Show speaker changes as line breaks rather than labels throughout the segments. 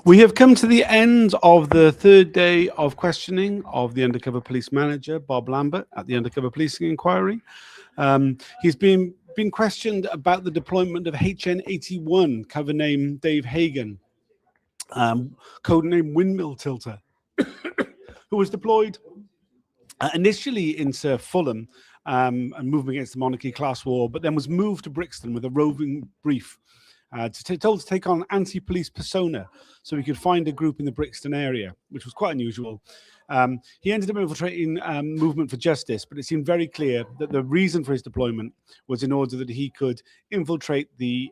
We have come to the end of the third day of questioning of the undercover police manager, Bob Lambert, at the undercover policing inquiry. He's been questioned about the deployment of HN81, cover name Dave Hagen, code name Windmill Tilter, who was deployed initially into Fulham and moving against the monarchy class war, but then was moved to Brixton with a roving brief told to take on anti-police persona so he could find a group in the Brixton area, which was quite unusual. He ended up infiltrating Movement for Justice, but it seemed very clear that the reason for his deployment was in order that he could infiltrate the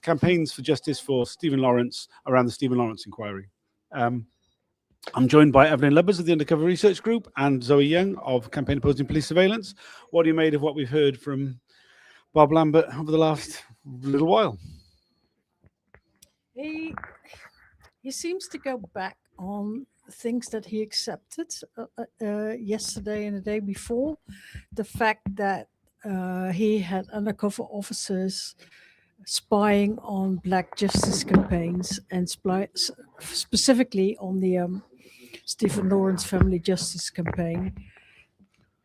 campaigns for justice for Stephen Lawrence around the Stephen Lawrence inquiry. I'm joined by Evelyn Lubbers of the Undercover Research Group and Zoe Young of Campaign Opposing Police Surveillance. What do you made of what we've heard from Bob Lambert over the last little while?
He seems to go back on things that he accepted yesterday and the day before. The fact that he had undercover officers spying on Black justice campaigns and specifically on the Stephen Lawrence Family Justice Campaign.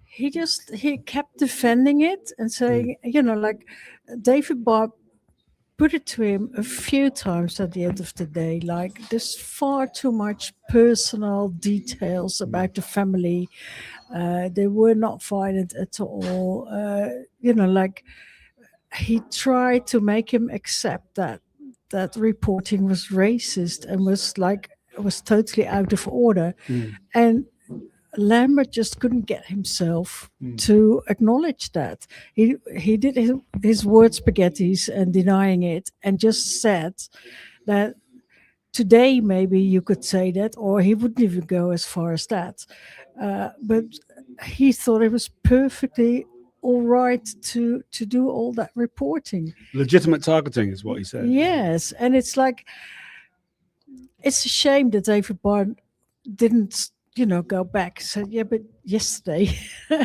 He kept defending it and saying, like David Bob put it to him a few times at the end of the day, like there's far too much personal details about the family. They were not violent at all. Like he tried to make him accept that reporting was racist and was totally out of order. And Lambert just couldn't get himself to acknowledge that. He did his word spaghettis and denying it, and just said that today maybe you could say that, or he wouldn't even go as far as that. But he thought it was perfectly all right to do all that reporting.
Legitimate targeting is what he said.
Yes, and it's like, it's a shame that David Barr didn't go back. So yeah, but yesterday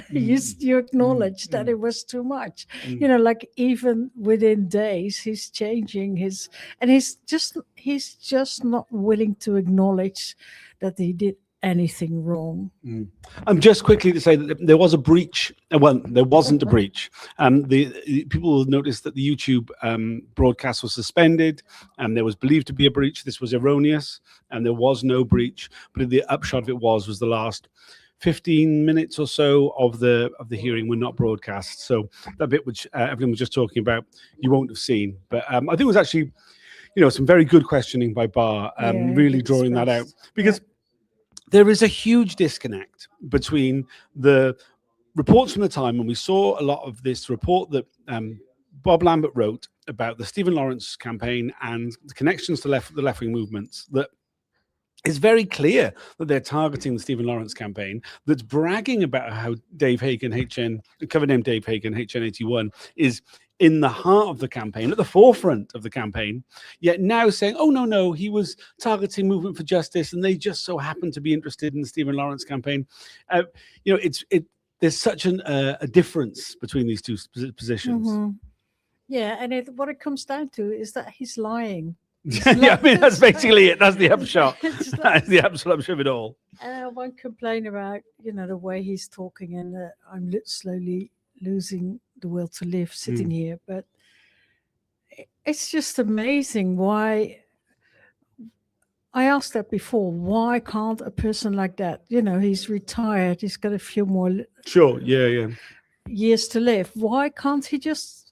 you acknowledged that it was too much. Like even within days, he's changing his, and he's just not willing to acknowledge that he did anything wrong.
Just quickly to say that there was a breach. Well, there wasn't a breach. The people will notice that the YouTube broadcast was suspended, and there was believed to be a breach. This was erroneous, and there was no breach. But the upshot of it was the last 15 minutes or so of the hearing were not broadcast. So that bit which Evelyn was just talking about, you won't have seen. But I think it was actually, some very good questioning by Barr, really drawing that out, because there is a huge disconnect between the reports from the time when we saw a lot of this report that Bob Lambert wrote about the Stephen Lawrence campaign and the connections to the left-wing movements, that it's very clear that they're targeting the Stephen Lawrence campaign, that's bragging about how Dave Hagen, cover name Dave Hagen, HN81, is in the heart of the campaign, at the forefront of the campaign, yet now saying, oh, no, he was targeting Movement for Justice and they just so happened to be interested in the Stephen Lawrence campaign. There's such a difference between these two positions.
Yeah, and what it comes down to is that he's lying.
Yeah, I mean, that's basically it. That's the upshot. That's the absolute upshot of it all.
And I won't complain about, the way he's talking, and I'm slowly losing the will to live sitting here. But it's just amazing why. I asked that before. Why can't a person like that, he's retired, he's got a few more years to live. Why can't he just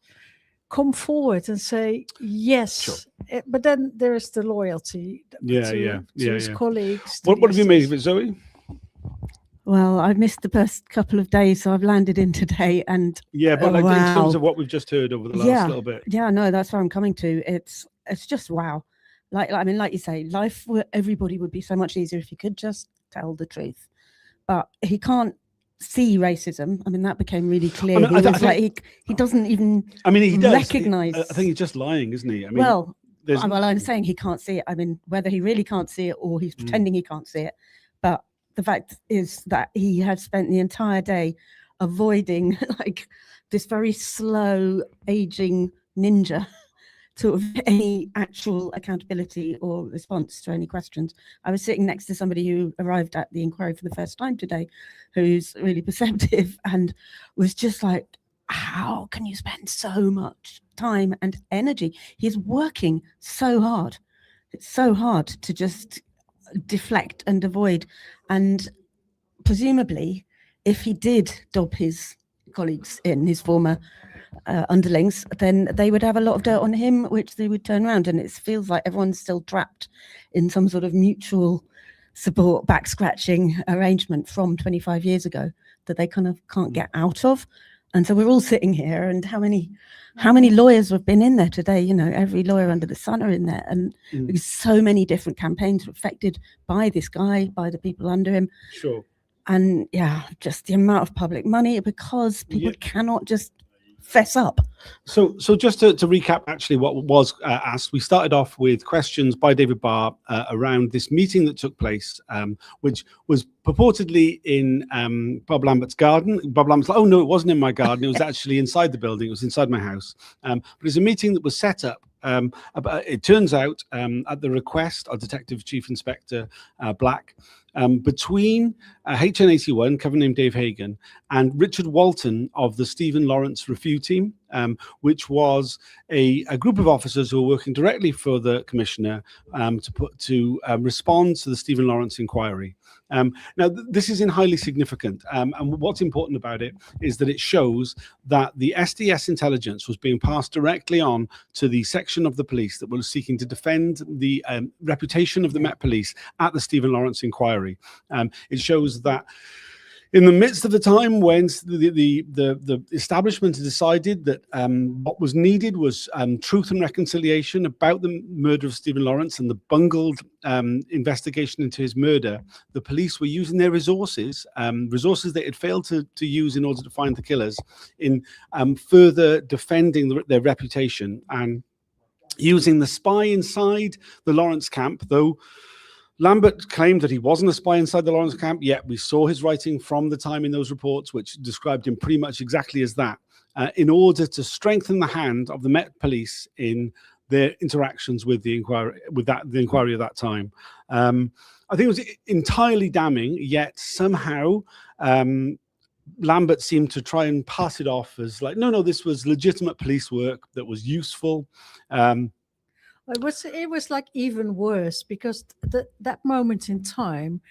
come forward and say yes? But then there is the loyalty to his colleagues.
What have you made of it, Zoe?
Well, I've missed the first couple of days, so I've landed in today. And
in terms of what we've just heard over the last little bit.
Yeah, no, that's where I'm coming to. It's just wow. Like you say, life for everybody would be so much easier if you could just tell the truth. But he can't see racism. I mean, that became really clear. He doesn't even. I mean, he does recognize.
I think he's just lying, isn't he? I mean,
I'm saying he can't see it. I mean, whether he really can't see it or he's pretending he can't see it, but the fact is that he had spent the entire day avoiding this very slow aging ninja sort of any actual accountability or response to any questions. I was sitting next to somebody who arrived at the inquiry for the first time today, who's really perceptive and was just like, how can you spend so much time and energy? He's working so hard. It's so hard to just deflect and avoid. And presumably, if he did dob his colleagues in, his former underlings, then they would have a lot of dirt on him, which they would turn around. And it feels like everyone's still trapped in some sort of mutual support, back scratching arrangement from 25 years ago that they kind of can't get out of. And so we're all sitting here, and how many lawyers have been in there today? You know, every lawyer under the sun are in there, and because so many different campaigns are affected by this guy, by the people under him.
Sure.
And yeah, just the amount of public money, because people cannot just fess up.
So just to recap, actually, what was asked, we started off with questions by David Barr around this meeting that took place, which was purportedly in Bob Lambert's garden. Bob Lambert's like, oh no, it wasn't in my garden. It was actually inside the building. It was inside my house. But it's a meeting that was set up. It turns out at the request of Detective Chief Inspector Black, between HN81, cover named Dave Hagan, and Richard Walton of the Stephen Lawrence Review Team, which was a group of officers who were working directly for the Commissioner to respond to the Stephen Lawrence inquiry. Now, this is highly significant, and what's important about it is that it shows that the SDS intelligence was being passed directly on to the section of the police that was seeking to defend the reputation of the Met Police at the Stephen Lawrence inquiry. It shows that in the midst of the time when the establishment decided that what was needed was truth and reconciliation about the murder of Stephen Lawrence and the bungled investigation into his murder, the police were using their resources they had failed to use in order to find the killers, in further defending their reputation and using the spy inside the Lawrence camp, though Lambert claimed that he wasn't a spy inside the Lawrence camp, yet we saw his writing from the time in those reports, which described him pretty much exactly as that, in order to strengthen the hand of the Met Police in their interactions with the inquiry, the inquiry of that time. I think it was entirely damning, yet somehow Lambert seemed to try and pass it off as like, no, this was legitimate police work that was useful.
It was like even worse, because that moment in time,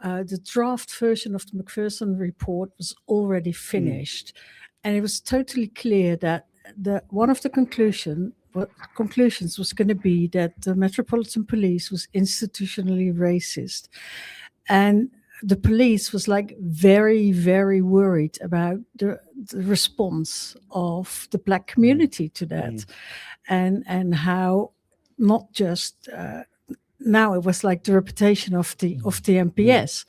the draft version of the Macpherson report was already finished, and it was totally clear that one of the conclusions was going to be that the Metropolitan Police was institutionally racist, and the police was like very, very worried about the response of the Black community to that, and how not just now it was like the reputation of the MPS,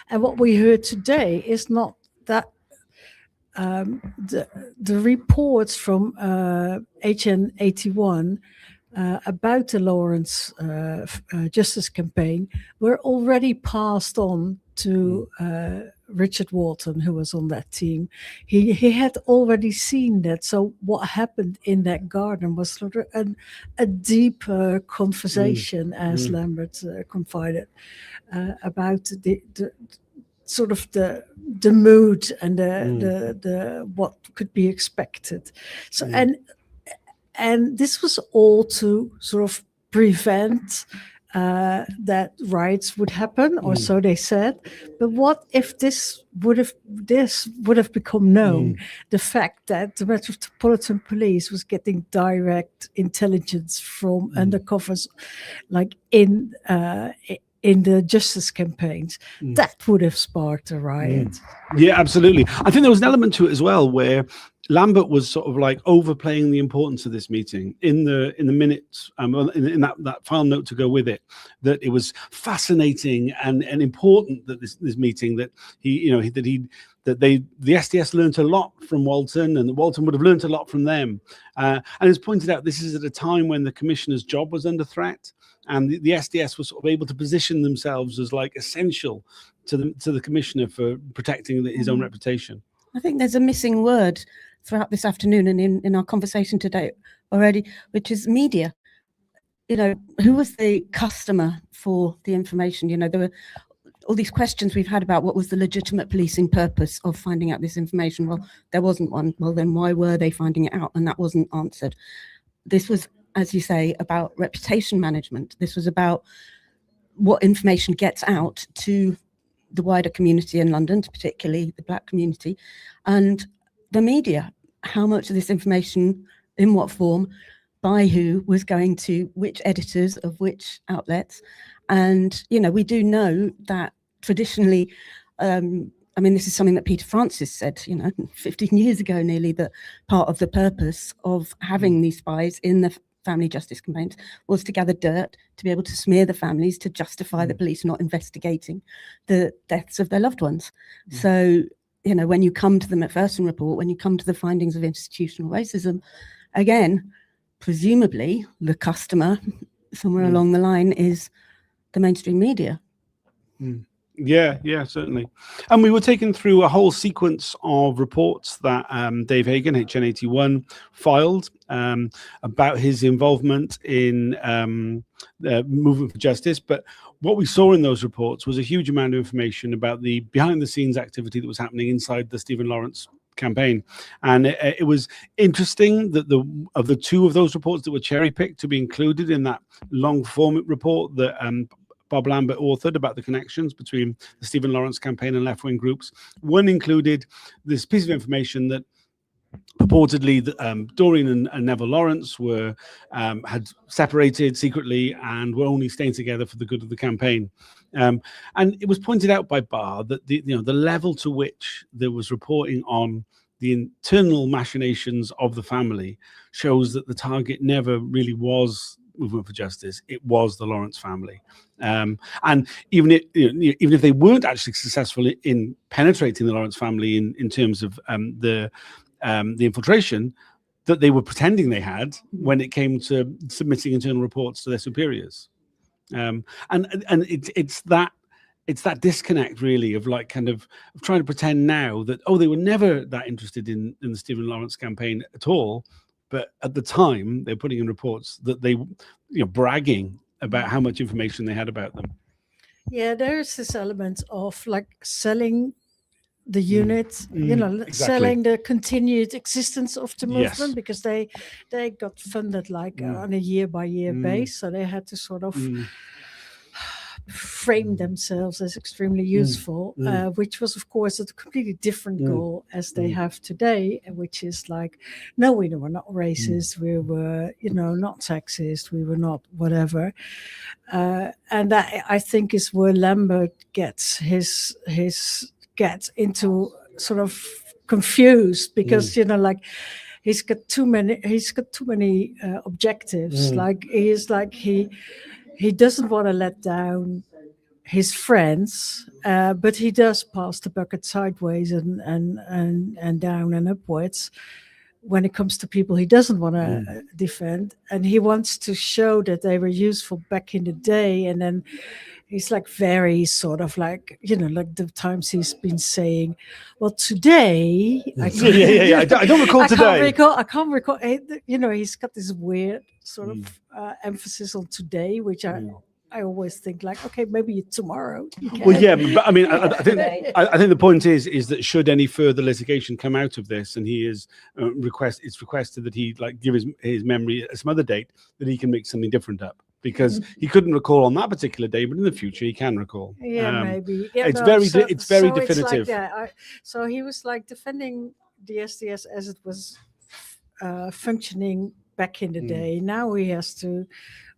and what we heard today is not that the reports from HN81 about the Lawrence Justice Campaign were already passed on to Richard Walton, who was on that team. He had already seen that. So what happened in that garden was sort of a deeper conversation, as Lambert confided, about the sort of the mood and the what could be expected. So and this was all to sort of prevent that riots would happen, or so they said. But what if this would have become known? The fact that the Metropolitan Police was getting direct intelligence from undercovers, like in the justice campaigns, that would have sparked a riot.
Yeah, absolutely. I think there was an element to it as well where Lambert was sort of like overplaying the importance of this meeting in the minutes, in that final note to go with it, that it was fascinating and important that this meeting, that the SDS learned a lot from Walton, and that Walton would have learned a lot from them. And as pointed out, this is at a time when the commissioner's job was under threat, and the SDS was sort of able to position themselves as like essential to the commissioner for protecting his own reputation.
I think there's a missing word throughout this afternoon and in our conversation today, already, which is media. You know, who was the customer for the information? You know, there were all these questions we've had about what was the legitimate policing purpose of finding out this information. Well, there wasn't one. Well, then why were they finding it out? And that wasn't answered. This was, as you say, about reputation management. This was about what information gets out to the wider community in London, particularly the Black community, and the media. How much of this information, in what form, by who, was going to which editors of which outlets. And, you know, we do know that traditionally, I mean, this is something that Peter Francis said, you know, 15 years ago nearly, that part of the purpose of having these spies in the family justice campaigns was to gather dirt, to be able to smear the families, to justify the police not investigating the deaths of their loved ones. So, you know, when you come to the Macpherson report, when you come to the findings of institutional racism, again, presumably the customer somewhere along the line is the mainstream media.
Yeah, certainly. And we were taken through a whole sequence of reports that Dave Hagan, HN81, filed about his involvement in the movement for justice. But what we saw in those reports was a huge amount of information about the behind-the-scenes activity that was happening inside the Stephen Lawrence campaign. And it was interesting that of the two of those reports that were cherry-picked to be included in that long-form report that Bob Lambert authored about the connections between the Stephen Lawrence campaign and left-wing groups. One included this piece of information that purportedly Doreen and Neville Lawrence were had separated secretly and were only staying together for the good of the campaign. And it was pointed out by Barr that the level to which there was reporting on the internal machinations of the family shows that the target never really was Movement for Justice. It was the Lawrence family. And even if they weren't actually successful in penetrating the Lawrence family in terms of the infiltration that they were pretending they had when it came to submitting internal reports to their superiors. And it's that disconnect really of like kind of trying to pretend now that, oh, they were never that interested in the Stephen Lawrence campaign at all. But at the time, they're putting in reports that they, bragging about how much information they had about them.
Yeah, there is this element of like selling the unit,
exactly.
selling the continued existence of the movement,
Yes.
because they got funded like on a year-by-year base, so they had to sort of frame themselves as extremely useful, which was of course a completely different goal as they have today, which is like, no, we were not racist, we were not sexist, we were not whatever, and that I think is where Lambert gets into sort of confused, because he's got too many objectives. Like he doesn't want to let down his friends, but he does pass the bucket sideways and down and upwards when it comes to people he doesn't want to defend. And he wants to show that they were useful back in the day. And then he's like very sort of like, like the times he's been saying, well, today. I
don't recall today.
I can't recall. He's got this weird sort of emphasis on today, which I always think like, okay, maybe tomorrow.
Well, yeah, but I mean, I think the point is that should any further litigation come out of this, and he is it's requested that he give his memory at some other date, that he can make something different up, because he couldn't recall on that particular day, but in the future he can recall.
Yeah, maybe. Yeah,
it's very definitive.
It's like, so he was like defending the SDS as it was functioning back in the day. Now he has to.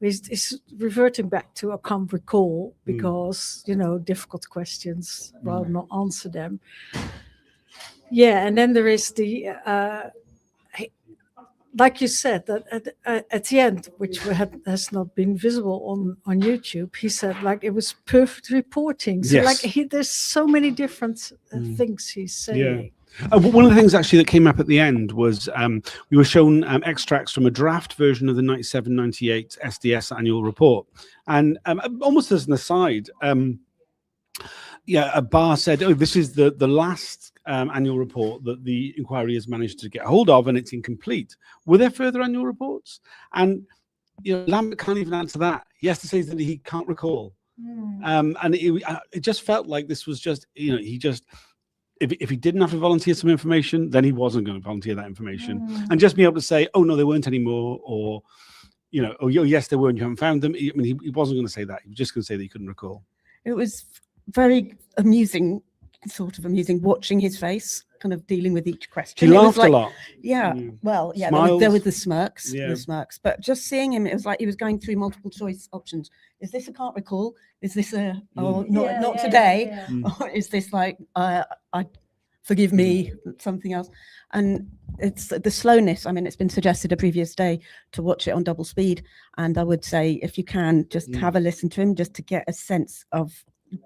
He's reverting back to I can't recall, because difficult questions, rather not answer them. Yeah, and then there is the like you said, that at the end, which has not been visible on YouTube, he said like it was perfect reporting. So there's so many different things he's saying.
Yeah. One of the things actually that came up at the end was we were shown extracts from a draft version of the 97-98 SDS annual report. And almost as an aside, Barr said, "Oh, this is the last annual report that the inquiry has managed to get hold of, and it's incomplete. Were there further annual reports?" And Lambert can't even answer that. He has to say that he can't recall. And it just felt like this was just, he just, if he didn't have to volunteer some information, then he wasn't going to volunteer that information. And just be able to say, "Oh no, there weren't any more," or "Oh yes, there were, and you haven't found them." He wasn't going to say that. He was just going to say that he couldn't recall.
It was very amusing, sort of amusing, watching his face, kind of dealing with each question.
He laughed a lot.
Yeah, well, yeah, there were the smirks, but just seeing him, it was like he was going through multiple choice options. Is this a can't recall? Is this a not today? Or is this like I forgive me, something else? And it's the slowness. I mean, it's been suggested a previous day to watch it on double speed, and I would say if you can just have a listen to him, just to get a sense of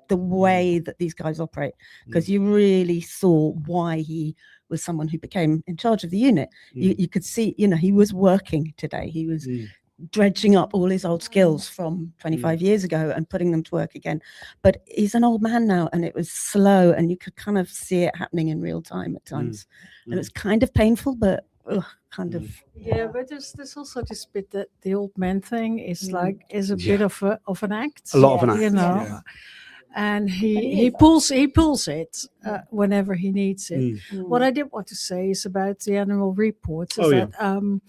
the way that these guys operate, because you really saw why he was someone who became in charge of the unit. You could see, he was working today. He was dredging up all his old skills from 25 years ago and putting them to work again. But he's an old man now, and it was slow, and you could kind of see it happening in real time at times. And it was kind of painful, but kind of.
Yeah, but there's also this bit that the old man thing is is a bit of an act.
A lot of an act,
Yeah. And he pulls it whenever he needs it. What I did want to say is about the annual reports. And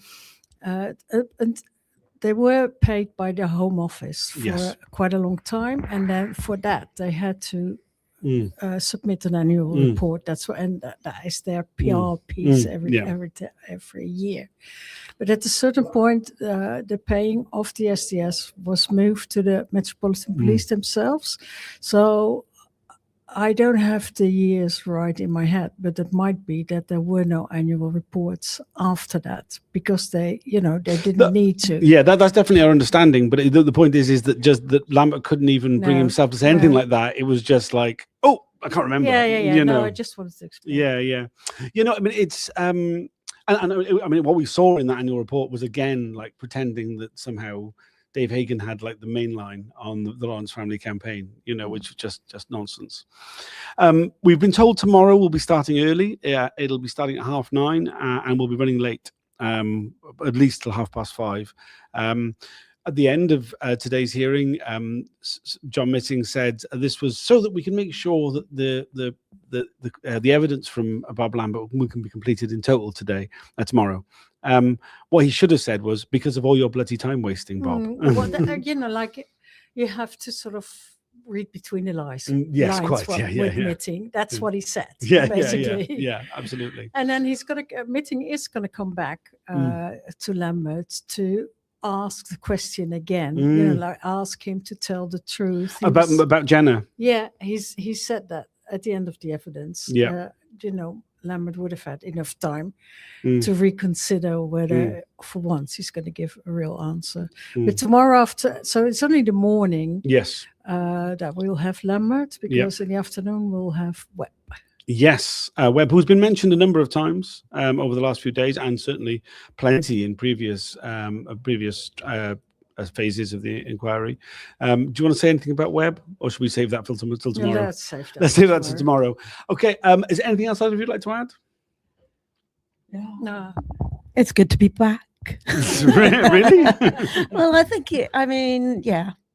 they were paid by the Home Office for quite a long time, and then for that they had to submit an annual report. That's what, and that is their PR piece every year. But at a certain point, the paying of the SDS was moved to the Metropolitan Police themselves. So I don't have the years right in my head, but it might be that there were no annual reports after that because they didn't need to.
Yeah, that's definitely our understanding. But the point is that Lambert couldn't even bring himself to say anything like that. It was just like, oh, I can't remember.
Yeah. No, I just wanted to explain.
Yeah. I mean, it's and I mean, what we saw in that annual report was again like pretending that somehow Dave Hagan had like the main line on the Lawrence family campaign, which is just nonsense. We've been told tomorrow we'll be starting early. It'll be starting at 9:30, and we'll be running late, at least till 5:30. At the end of today's hearing, John Mitting said this was so that we can make sure that the evidence from Bob Lambert can be completed in total tomorrow. What he should have said was because of all your bloody time wasting, Bob.
You have to sort of read between the lines.
Yes, quite.
Mitting. That's what he said.
Basically. Yeah, absolutely.
And then Mitting is going to come back to Lambert to ask the question again. Ask him to tell the truth
about Jenna.
Yeah, he said that at the end of the evidence. Yeah, Lambert would have had enough time to reconsider whether, for once, he's going to give a real answer. But tomorrow so it's only the morning.
Yes,
that we'll have Lambert, because in the afternoon we'll have Webb.
Yes, Webb, who's been mentioned a number of times over the last few days, and certainly plenty in previous phases of the inquiry. Do you want to say anything about Webb, or should we save that till tomorrow?
No, let's save
that till tomorrow. Okay. Is there anything else either of you'd like to add?
No.
It's good to be back.
Really?
Well, I think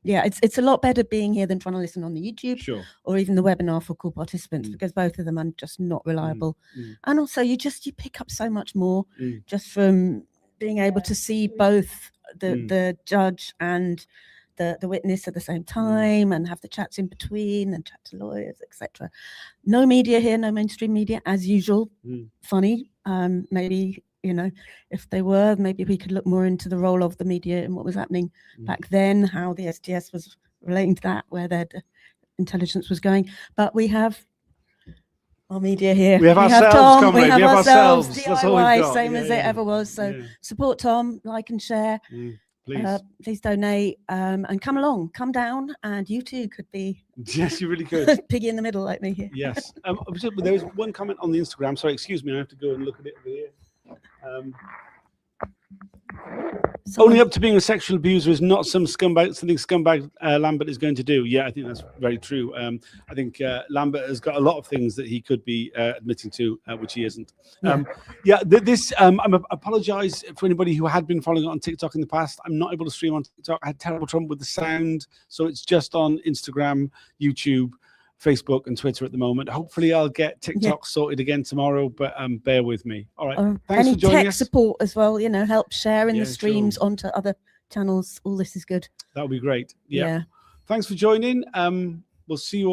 it's a lot better being here than trying to listen on the YouTube or even the webinar for call participants, because both of them are just not reliable. And also you pick up so much more just from being able to see both the judge and the witness at the same time and have the chats in between and chat to lawyers, etc. No media here, no mainstream media as usual. Funny. Maybe if they were, maybe we could look more into the role of the media and what was happening back then, how the SDS was relating to that, where their intelligence was going. But we have our media here.
We have ourselves,
Tom, we have ourselves. DIY, same as it ever was. So support Tom, like and share. Please donate and come along, come down, and you too could be.
Yes, you really could.
Piggy in the middle like me here.
Yes. There was one comment on the Instagram. Sorry, excuse me. I have to go and look at it over here. Owning up to being a sexual abuser is not something scumbag Lambert is going to do. Yeah, I think that's very true. I think Lambert has got a lot of things that he could be admitting to, which he isn't. I apologize for anybody who had been following it on TikTok in the past. I'm not able to stream on TikTok. I had terrible trouble with the sound, so it's just on Instagram, YouTube, Facebook and Twitter at the moment. Hopefully I'll get TikTok sorted again tomorrow, but bear with me. All right. Thanks
Any
for joining
tech
us.
support as well, help sharing the streams onto other channels. All this is good.
That would be great. Yeah. Thanks for joining. We'll see you all